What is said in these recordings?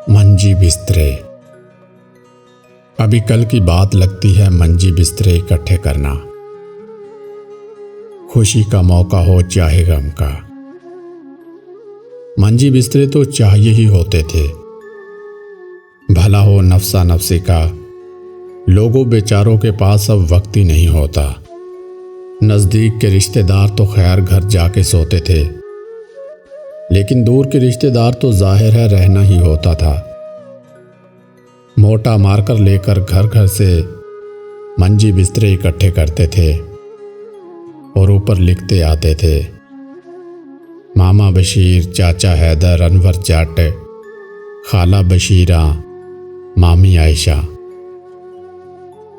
منجی بسترے۔ ابھی کل کی بات لگتی ہے منجی بسترے اکٹھے کرنا، خوشی کا موقع ہو چاہے غم کا۔ منجی بسترے تو چاہیے ہی ہوتے تھے، بھلا ہو نفسا نفسی کا۔ لوگوں بیچاروں کے پاس اب وقت ہی نہیں ہوتا۔ نزدیک کے رشتہ دار تو خیر گھر جا کے سوتے تھے، لیکن دور کے رشتہ دار تو ظاہر ہے رہنا ہی ہوتا تھا۔ موٹا مار کر لے کر گھر گھر سے منجی بسترے اکٹھے کرتے تھے اور اوپر لکھتے آتے تھے: ماما بشیر، چاچا حیدر، انور جٹ، خالہ بشیرہ، مامی عائشہ۔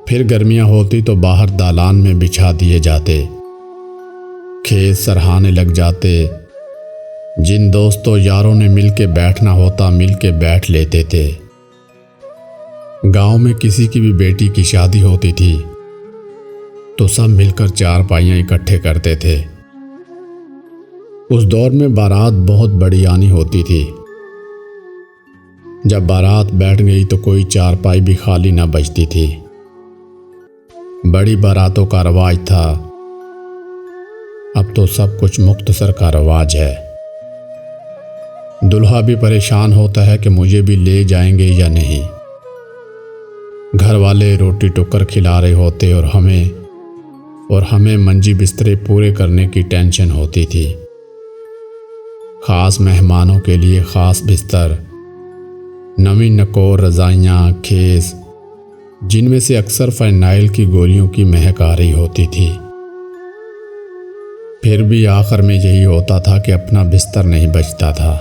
پھر گرمیاں ہوتی تو باہر دالان میں بچھا دیے جاتے، کھیت سرہانے لگ جاتے۔ جن دوستوں یاروں نے مل کے بیٹھنا ہوتا مل کے بیٹھ لیتے تھے۔ گاؤں میں کسی کی بھی بیٹی کی شادی ہوتی تھی تو سب مل کر چارپائیاں اکٹھے کرتے تھے۔ اس دور میں بارات بہت بڑی آنی ہوتی تھی۔ جب بارات بیٹھ گئی تو کوئی چارپائی بھی خالی نہ بچتی تھی۔ بڑی باراتوں کا رواج تھا، اب تو سب کچھ مختصر کا رواج ہے۔ دلہا بھی پریشان ہوتا ہے کہ مجھے بھی لے جائیں گے یا نہیں۔ گھر والے روٹی ٹکر کھلا رہے ہوتے اور ہمیں منجی بسترے پورے کرنے کی ٹینشن ہوتی تھی۔ خاص مہمانوں کے لیے خاص بستر، نویں نکور رضائیاں، خیز جن میں سے اکثر فینائل کی گولیوں کی مہک آ رہی ہوتی تھی۔ پھر بھی آخر میں یہی ہوتا تھا کہ اپنا بستر نہیں بچتا تھا۔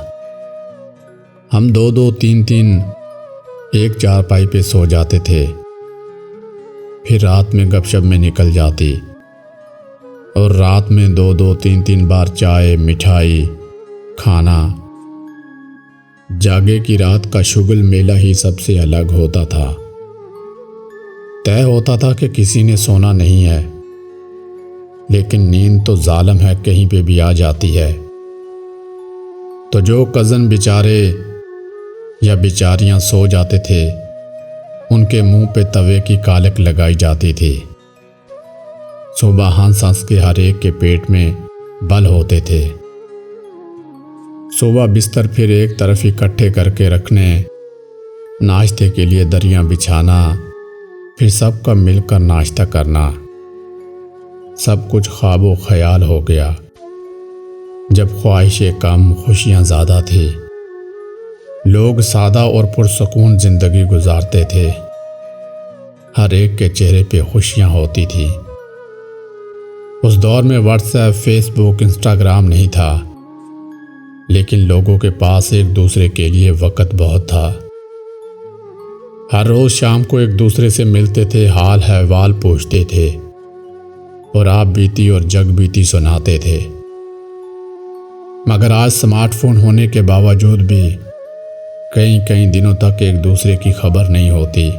ہم دو تین ایک چارپائی پہ سو جاتے تھے، پھر رات میں گپ شپ میں نکل جاتی، اور رات میں دو تین بار چائے، مٹھائی، کھانا۔ جاگے کی رات کا شگل میلہ ہی سب سے الگ ہوتا تھا۔ طے ہوتا تھا کہ کسی نے سونا نہیں ہے، لیکن نیند تو ظالم ہے، کہیں پہ بھی آ جاتی ہے۔ تو جو کزن بیچارے یا بیچاریاں سو جاتے تھے، ان کے منہ پہ توے کی کالک لگائی جاتی تھی۔ صبح ہنس کے ہر ایک کے پیٹ میں بل ہوتے تھے۔ صبح بستر پھر ایک طرف اکٹھے کر کے رکھنے، ناشتے کے لیے دریاں بچھانا، پھر سب کا مل کر ناشتہ کرنا۔ سب کچھ خواب و خیال ہو گیا۔ جب خواہشیں کم، خوشیاں زیادہ تھی۔ لوگ سادہ اور پرسکون زندگی گزارتے تھے۔ ہر ایک کے چہرے پہ خوشیاں ہوتی تھی۔ اس دور میں واٹس ایپ، فیس بک، انسٹاگرام نہیں تھا، لیکن لوگوں کے پاس ایک دوسرے کے لیے وقت بہت تھا۔ ہر روز شام کو ایک دوسرے سے ملتے تھے، حال احوال پوچھتے تھے، اور آپ بیتی اور جگ بیتی سناتے تھے۔ مگر آج سمارٹ فون ہونے کے باوجود بھی کئی دنوں تک ایک دوسرے کی خبر نہیں ہوتی۔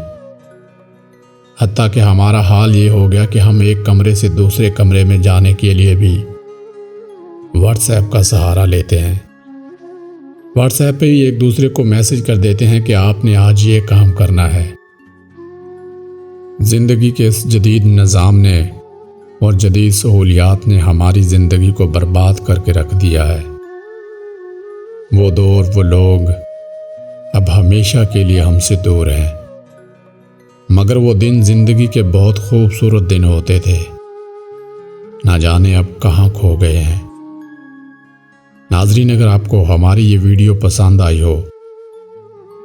حتیٰ کہ ہمارا حال یہ ہو گیا کہ ہم ایک کمرے سے دوسرے کمرے میں جانے کے لیے بھی واٹس ایپ کا سہارا لیتے ہیں۔ واٹس ایپ پہ ہی ایک دوسرے کو میسج کر دیتے ہیں کہ آپ نے آج یہ کام کرنا ہے۔ زندگی کے اس جدید نظام نے اور جدید سہولیات نے ہماری زندگی کو برباد کر کے رکھ دیا ہے۔ وہ دور، وہ لوگ اب ہمیشہ کے لیے ہم سے دور ہیں، مگر وہ دن زندگی کے بہت خوبصورت دن ہوتے تھے، نہ جانے اب کہاں کھو گئے ہیں۔ ناظرین، اگر آپ کو ہماری یہ ویڈیو پسند آئی ہو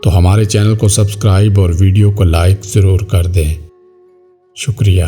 تو ہمارے چینل کو سبسکرائب اور ویڈیو کو لائک ضرور کر دیں۔ شکریہ۔